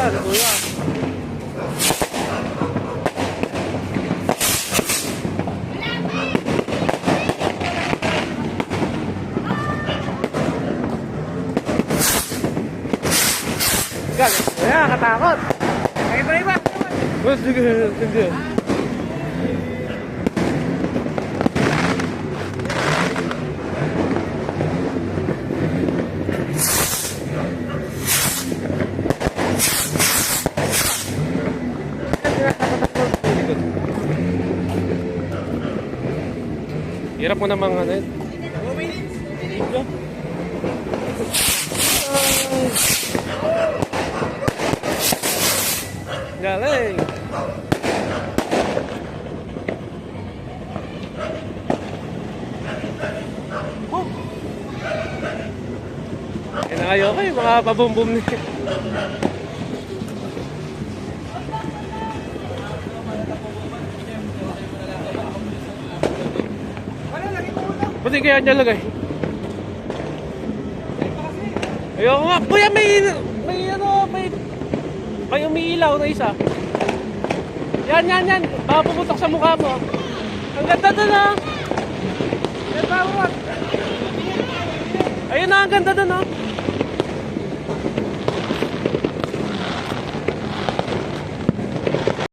Yan, kuya. Galing. Ayan, katakot. Iba-iba. Sige, sige. Hirap mo namang ano yun. 2 minutes. Galing. Ayaw kayo, mga pabumbum niya. Pati kaya niya lagay. Ayaw nga. Kuya, may umiilaw na isa. Yan. Baka pumutok sa mukha mo. Ang ganda doon ah. Ayun na, ang ganda doon ah.